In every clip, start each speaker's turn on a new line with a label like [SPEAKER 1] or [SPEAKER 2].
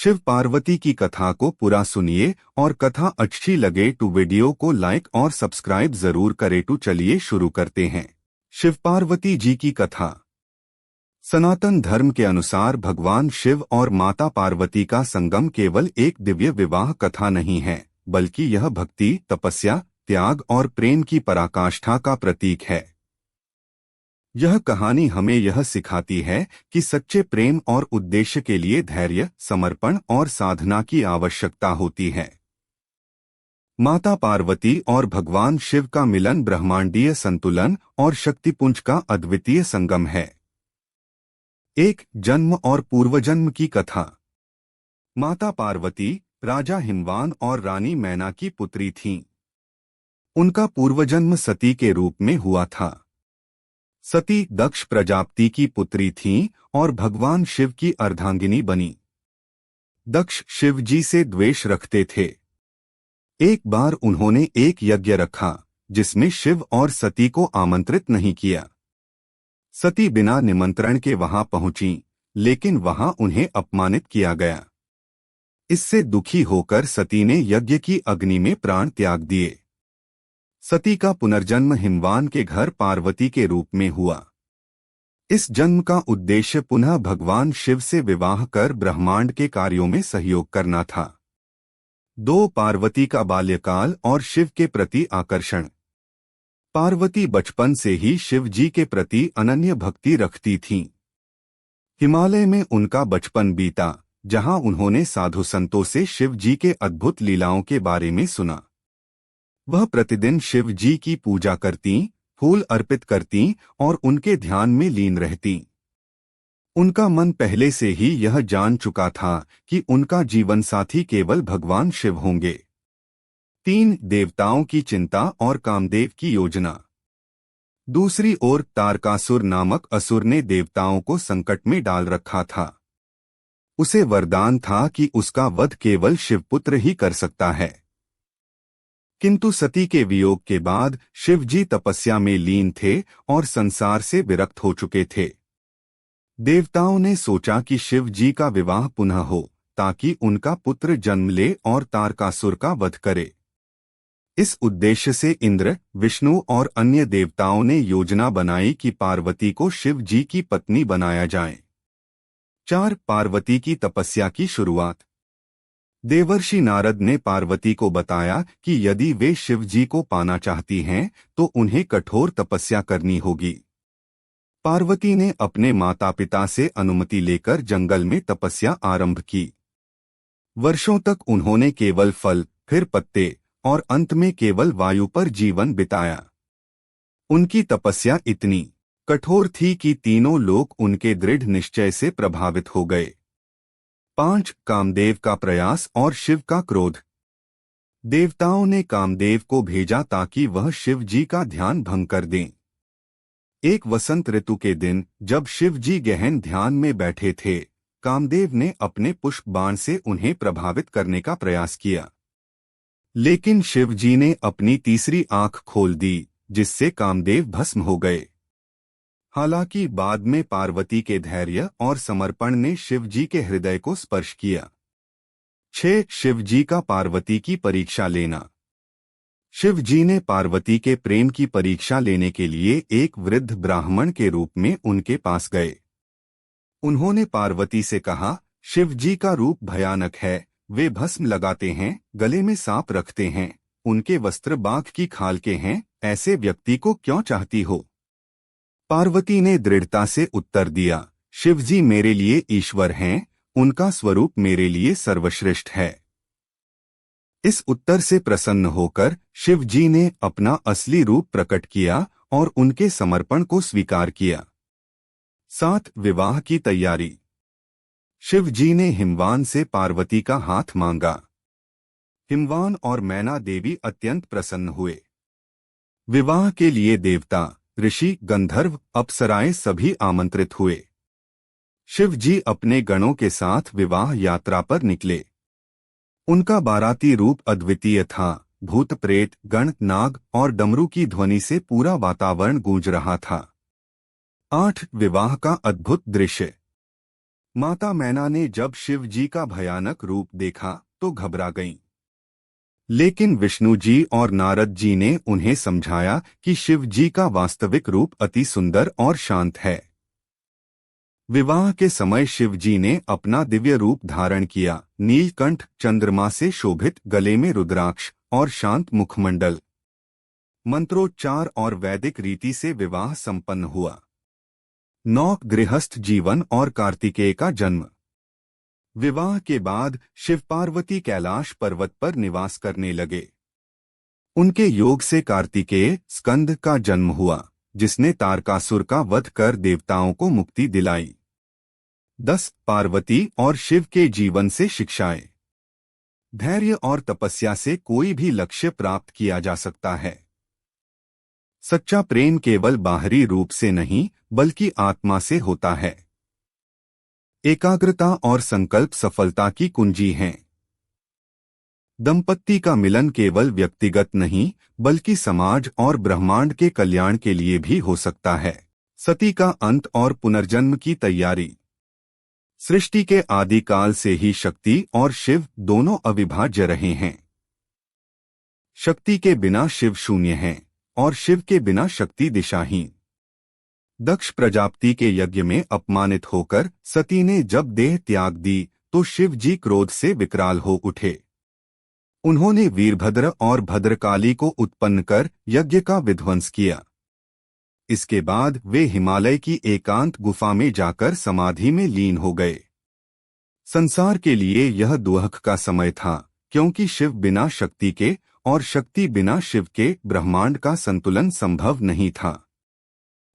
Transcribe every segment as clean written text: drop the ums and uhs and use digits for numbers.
[SPEAKER 1] शिव पार्वती की कथा को पूरा सुनिए और कथा अच्छी लगे तो वीडियो को लाइक और सब्सक्राइब जरूर करे। तो चलिए शुरू करते हैं। शिव पार्वती जी की कथा। सनातन धर्म के अनुसार भगवान शिव और माता पार्वती का संगम केवल एक दिव्य विवाह कथा नहीं है, बल्कि यह भक्ति, तपस्या, त्याग और प्रेम की पराकाष्ठा का प्रतीक है। यह कहानी हमें यह सिखाती है कि सच्चे प्रेम और उद्देश्य के लिए धैर्य, समर्पण और साधना की आवश्यकता होती है। माता पार्वती और भगवान शिव का मिलन ब्रह्मांडीय संतुलन और शक्तिपुंज का अद्वितीय संगम है। एक जन्म और पूर्वजन्म की कथा। माता पार्वती राजा हिमवान और रानी मैना की पुत्री थीं। उनका पूर्वजन्म सती के रूप में हुआ था। सती दक्ष प्रजापति की पुत्री थीं और भगवान शिव की अर्धांगिनी बनी। दक्ष शिव जी से द्वेष रखते थे। एक बार उन्होंने एक यज्ञ रखा जिसमें शिव और सती को आमंत्रित नहीं किया। सती बिना निमंत्रण के वहां पहुंची, लेकिन वहां उन्हें अपमानित किया गया। इससे दुखी होकर सती ने यज्ञ की अग्नि में प्राण त्याग दिए। सती का पुनर्जन्म हिमवान के घर पार्वती के रूप में हुआ। इस जन्म का उद्देश्य पुनः भगवान शिव से विवाह कर ब्रह्मांड के कार्यों में सहयोग करना था। 2 पार्वती का बाल्यकाल और शिव के प्रति आकर्षण। पार्वती बचपन से ही शिव जी के प्रति अनन्य भक्ति रखती थीं। हिमालय में उनका बचपन बीता, जहां उन्होंने साधु संतों से शिव जी के अद्भुत लीलाओं के बारे में सुना। वह प्रतिदिन शिव जी की पूजा करतीं, फूल अर्पित करतीं और उनके ध्यान में लीन रहतीं। उनका मन पहले से ही यह जान चुका था कि उनका जीवन साथी केवल भगवान शिव होंगे। 3 देवताओं की चिंता और कामदेव की योजना। दूसरी ओर तारकासुर नामक असुर ने देवताओं को संकट में डाल रखा था। उसे वरदान था कि उसका वध केवल शिवपुत्र ही कर सकता है। किंतु सती के वियोग के बाद शिव जी तपस्या में लीन थे और संसार से विरक्त हो चुके थे। देवताओं ने सोचा कि शिव जी का विवाह पुनः हो ताकि उनका पुत्र जन्म ले और तारकासुर का वध करे। इस उद्देश्य से इंद्र, विष्णु और अन्य देवताओं ने योजना बनाई कि पार्वती को शिव जी की पत्नी बनाया जाए। 4 पार्वती की तपस्या की शुरुआत। देवर्षि नारद ने पार्वती को बताया कि यदि वे शिव जी को पाना चाहती हैं तो उन्हें कठोर तपस्या करनी होगी। पार्वती ने अपने माता पिता से अनुमति लेकर जंगल में तपस्या आरंभ की। वर्षों तक उन्होंने केवल फल, फिर पत्ते और अंत में केवल वायु पर जीवन बिताया। उनकी तपस्या इतनी कठोर थी कि तीनों लोग उनके दृढ़ निश्चय से प्रभावित हो गए। 5 कामदेव का प्रयास और शिव का क्रोध। देवताओं ने कामदेव को भेजा ताकि वह शिव जी का ध्यान भंग कर दें। एक वसंत ऋतु के दिन जब शिव जी गहन ध्यान में बैठे थे, कामदेव ने अपने पुष्प बाण से उन्हें प्रभावित करने का प्रयास किया। लेकिन शिव जी ने अपनी तीसरी आंख खोल दी, जिससे कामदेव भस्म हो गए। हालांकि बाद में पार्वती के धैर्य और समर्पण ने शिव जी के हृदय को स्पर्श किया। 6 शिव जी का पार्वती की परीक्षा लेना। शिव जी ने पार्वती के प्रेम की परीक्षा लेने के लिए एक वृद्ध ब्राह्मण के रूप में उनके पास गए। उन्होंने पार्वती से कहा, शिव जी का रूप भयानक है, वे भस्म लगाते हैं, गले में सांप रखते हैं, उनके वस्त्र बाघ की खाल के हैं, ऐसे व्यक्ति को क्यों चाहती हो? पार्वती ने दृढ़ता से उत्तर दिया, शिव जी मेरे लिए ईश्वर हैं, उनका स्वरूप मेरे लिए सर्वश्रेष्ठ है। इस उत्तर से प्रसन्न होकर शिव जी ने अपना असली रूप प्रकट किया और उनके समर्पण को स्वीकार किया। 7 विवाह की तैयारी। शिव जी ने हिमवान से पार्वती का हाथ मांगा। हिमवान और मैना देवी अत्यंत प्रसन्न हुए। विवाह के लिए देवता, ऋषि, गंधर्व, अप्सराएं सभी आमंत्रित हुए। शिव जी अपने गणों के साथ विवाह यात्रा पर निकले। उनका बाराती रूप अद्वितीय था। भूत प्रेत, गण, नाग और डमरू की ध्वनि से पूरा वातावरण गूंज रहा था। 8 विवाह का अद्भुत दृश्य। माता मैना ने जब शिव जी का भयानक रूप देखा तो घबरा गईं। लेकिन विष्णु जी और नारद जी ने उन्हें समझाया कि शिव जी का वास्तविक रूप अति सुंदर और शांत है। विवाह के समय शिव जी ने अपना दिव्य रूप धारण किया, नीलकंठ, चंद्रमा से शोभित, गले में रुद्राक्ष और शांत मुखमंडल। मंत्रोच्चार और वैदिक रीति से विवाह संपन्न हुआ। नौक गृहस्थ जीवन और कार्तिकेय का जन्म। विवाह के बाद शिव पार्वती कैलाश पर्वत पर निवास करने लगे। उनके योग से कार्तिकेय, स्कंद का जन्म हुआ, जिसने तारकासुर का वध कर देवताओं को मुक्ति दिलाई। 10. पार्वती और शिव के जीवन से शिक्षाएं। धैर्य और तपस्या से कोई भी लक्ष्य प्राप्त किया जा सकता है। सच्चा प्रेम केवल बाहरी रूप से नहीं बल्कि आत्मा से होता है। एकाग्रता और संकल्प सफलता की कुंजी हैं। दंपत्ति का मिलन केवल व्यक्तिगत नहीं बल्कि समाज और ब्रह्मांड के कल्याण के लिए भी हो सकता है। सती का अंत और पुनर्जन्म की तैयारी। सृष्टि के आदिकाल से ही शक्ति और शिव दोनों अविभाज्य रहे हैं। शक्ति के बिना शिव शून्य है और शिव के बिना शक्ति दिशाहीन। दक्ष प्रजापति के यज्ञ में अपमानित होकर सती ने जब देह त्याग दी तो शिव जी क्रोध से विकराल हो उठे। उन्होंने वीरभद्र और भद्रकाली को उत्पन्न कर यज्ञ का विध्वंस किया। इसके बाद वे हिमालय की एकांत गुफा में जाकर समाधि में लीन हो गए। संसार के लिए यह दुःख का समय था, क्योंकि शिव बिना शक्ति के और शक्ति बिना शिव के ब्रह्मांड का संतुलन संभव नहीं था।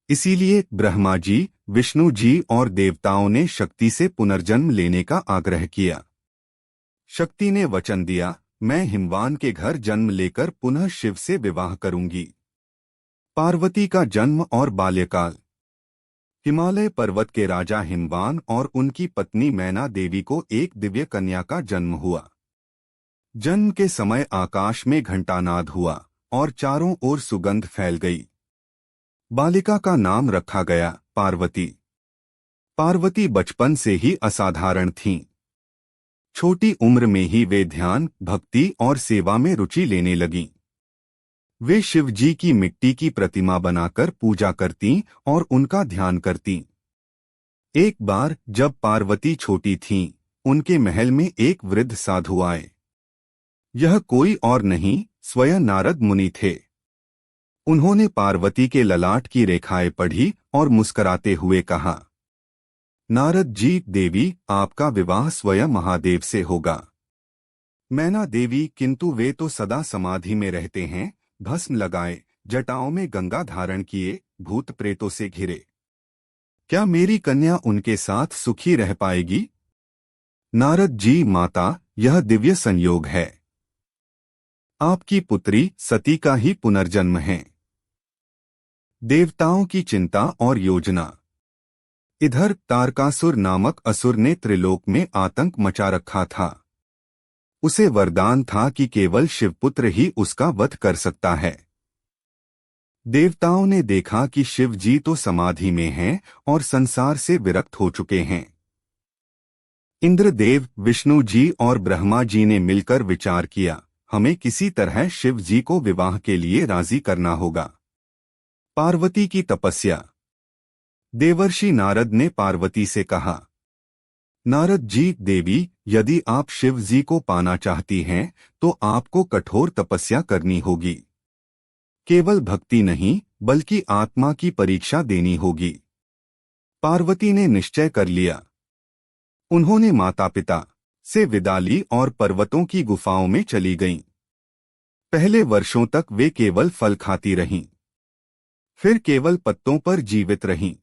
[SPEAKER 1] इसीलिए ब्रह्मा जी, विष्णु जी और देवताओं ने शक्ति से पुनर्जन्म लेने का आग्रह किया। शक्ति ने वचन दिया, मैं हिमवान के घर जन्म लेकर पुनः शिव से विवाह करूंगी। पार्वती का जन्म और बाल्यकाल। हिमालय पर्वत के राजा हिमवान और उनकी पत्नी मैना देवी को एक दिव्य कन्या का जन्म हुआ। जन्म के समय आकाश में घंटानाद हुआ और चारों ओर सुगंध फैल गई। बालिका का नाम रखा गया पार्वती। पार्वती बचपन से ही असाधारण थीं। छोटी उम्र में ही वे ध्यान, भक्ति और सेवा में रुचि लेने लगीं। वे शिव जी की मिट्टी की प्रतिमा बनाकर पूजा करतीं और उनका ध्यान करतीं। एक बार जब पार्वती छोटी थीं, उनके महल में एक वृद्ध साधु आए। यह कोई और नहीं, स्वयं नारद मुनि थे। उन्होंने पार्वती के ललाट की रेखाएं पढ़ी और मुस्कुराते हुए कहा, नारद जी, देवी, आपका विवाह स्वयं महादेव से होगा। मैना देवी, किंतु वे तो सदा समाधि में रहते हैं, भस्म लगाए, जटाओं में गंगा धारण किए, भूत प्रेतों से घिरे। क्या मेरी कन्या उनके साथ सुखी रह पाएगी? नारद जी, माता, यह दिव्य संयोग है। आपकी पुत्री सती का ही पुनर्जन्म है। देवताओं की चिंता और योजना। इधर तारकासुर नामक असुर ने त्रिलोक में आतंक मचा रखा था। उसे वरदान था कि केवल शिवपुत्र ही उसका वध कर सकता है। देवताओं ने देखा कि शिव जी तो समाधि में हैं और संसार से विरक्त हो चुके हैं। इंद्रदेव, विष्णु जी और ब्रह्मा जी ने मिलकर विचार किया, हमें किसी तरह शिव जी को विवाह के लिए राजी करना होगा। पार्वती की तपस्या। देवर्षि नारद ने पार्वती से कहा, नारद जी, देवी, यदि आप शिव जी को पाना चाहती हैं तो आपको कठोर तपस्या करनी होगी। केवल भक्ति नहीं बल्कि आत्मा की परीक्षा देनी होगी। पार्वती ने निश्चय कर लिया। उन्होंने माता पिता से विदा ली और पर्वतों की गुफाओं में चली गईं। पहले वर्षों तक वे केवल फल खाती रहीं, फिर केवल पत्तों पर जीवित रहीं।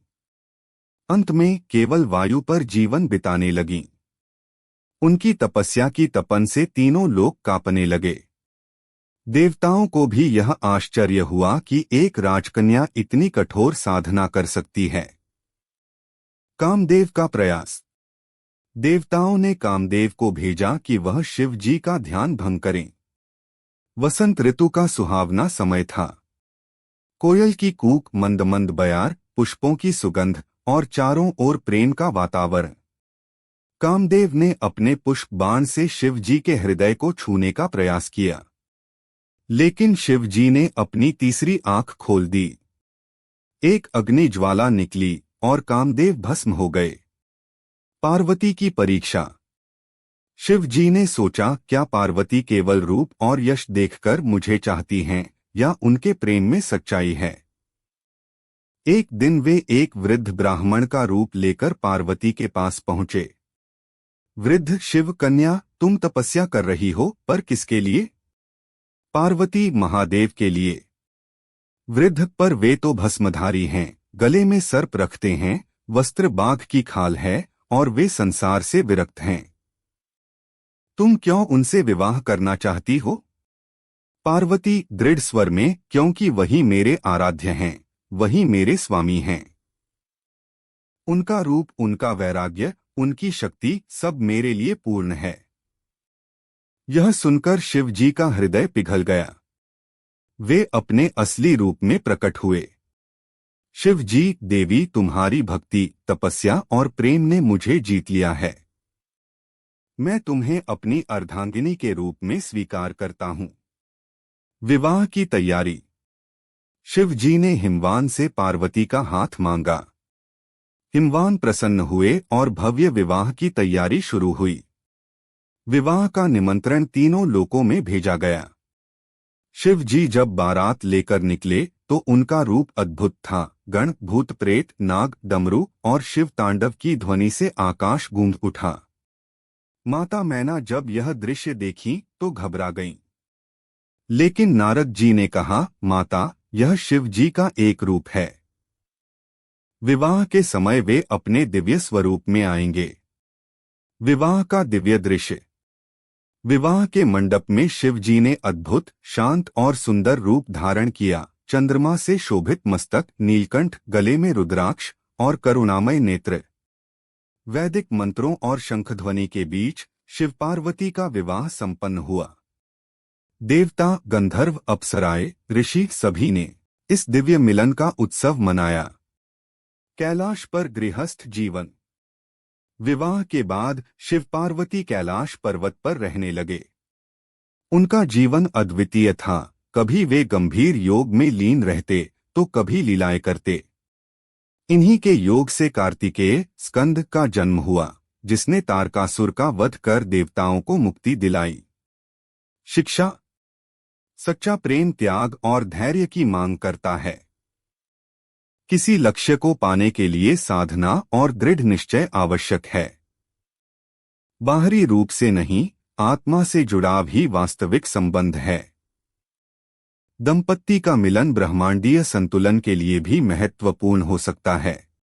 [SPEAKER 1] अंत में केवल वायु पर जीवन बिताने लगीं। उनकी तपस्या की तपन से तीनों लोक कांपने लगे। देवताओं को भी यह आश्चर्य हुआ कि एक राजकन्या इतनी कठोर साधना कर सकती है। कामदेव का प्रयास। देवताओं ने कामदेव को भेजा कि वह शिव जी का ध्यान भंग करें। वसंत ऋतु का सुहावना समय था। कोयल की कूक, मंद मंद बयार, पुष्पों की सुगंध और चारों ओर प्रेम का वातावरण। कामदेव ने अपने पुष्प बाण से शिव जी के हृदय को छूने का प्रयास किया, लेकिन शिव जी ने अपनी तीसरी आंख खोल दी। एक अग्नि ज्वाला निकली और कामदेव भस्म हो गए। पार्वती की परीक्षा। शिव जी ने सोचा, क्या पार्वती केवल रूप और यश देखकर मुझे चाहती हैं या उनके प्रेम में सच्चाई है? एक दिन वे एक वृद्ध ब्राह्मण का रूप लेकर पार्वती के पास पहुंचे। वृद्ध, शिव कन्या, तुम तपस्या कर रही हो, पर किसके लिए? पार्वती, महादेव के लिए। वृद्ध, पर वे तो भस्मधारी हैं, गले में सर्प रखते हैं, वस्त्र बाघ की खाल है और वे संसार से विरक्त हैं। तुम क्यों उनसे विवाह करना चाहती हो? पार्वती दृढ़ स्वर में, क्योंकि वही मेरे आराध्य हैं, वही मेरे स्वामी हैं। उनका रूप, उनका वैराग्य, उनकी शक्ति सब मेरे लिए पूर्ण है। यह सुनकर शिव जी का हृदय पिघल गया। वे अपने असली रूप में प्रकट हुए। शिव जी, देवी, तुम्हारी भक्ति, तपस्या और प्रेम ने मुझे जीत लिया है। मैं तुम्हें अपनी अर्धांगिनी के रूप में स्वीकार करता हूँ। विवाह की तैयारी। शिव जी ने हिमवान से पार्वती का हाथ मांगा। हिमवान प्रसन्न हुए और भव्य विवाह की तैयारी शुरू हुई। विवाह का निमंत्रण तीनों लोकों में भेजा गया। शिव जी जब बारात लेकर निकले तो उनका रूप अद्भुत था। गण, भूत, प्रेत, नाग, डमरू और शिव तांडव की ध्वनि से आकाश गूंज उठा। माता मैना जब यह दृश्य देखी तो घबरा गईं। लेकिन नारद जी ने कहा, माता, यह शिव जी का एक रूप है। विवाह के समय वे अपने दिव्य स्वरूप में आएंगे। विवाह का दिव्य दृश्य। विवाह के मंडप में शिव जी ने अद्भुत, शांत और सुंदर रूप धारण किया। चंद्रमा से शोभित मस्तक, नीलकंठ, गले में रुद्राक्ष और करुणामय नेत्र। वैदिक मंत्रों और शंखध्वनि के बीच शिव पार्वती का विवाह संपन्न हुआ। देवता, गंधर्व, अप्सराएं, ऋषि सभी ने इस दिव्य मिलन का उत्सव मनाया। कैलाश पर गृहस्थ जीवन। विवाह के बाद शिव पार्वती कैलाश पर्वत पर रहने लगे। उनका जीवन अद्वितीय था। कभी वे गंभीर योग में लीन रहते तो कभी लीलाएं करते। इन्हीं के योग से कार्तिकेय, स्कंद का जन्म हुआ, जिसने तारकासुर का वध कर देवताओं को मुक्ति दिलाई। शिक्षा। सच्चा प्रेम त्याग और धैर्य की मांग करता है। किसी लक्ष्य को पाने के लिए साधना और दृढ़ निश्चय आवश्यक है। बाहरी रूप से नहीं, आत्मा से जुड़ाव ही वास्तविक संबंध है। दंपत्ति का मिलन ब्रह्मांडीय संतुलन के लिए भी महत्वपूर्ण हो सकता है।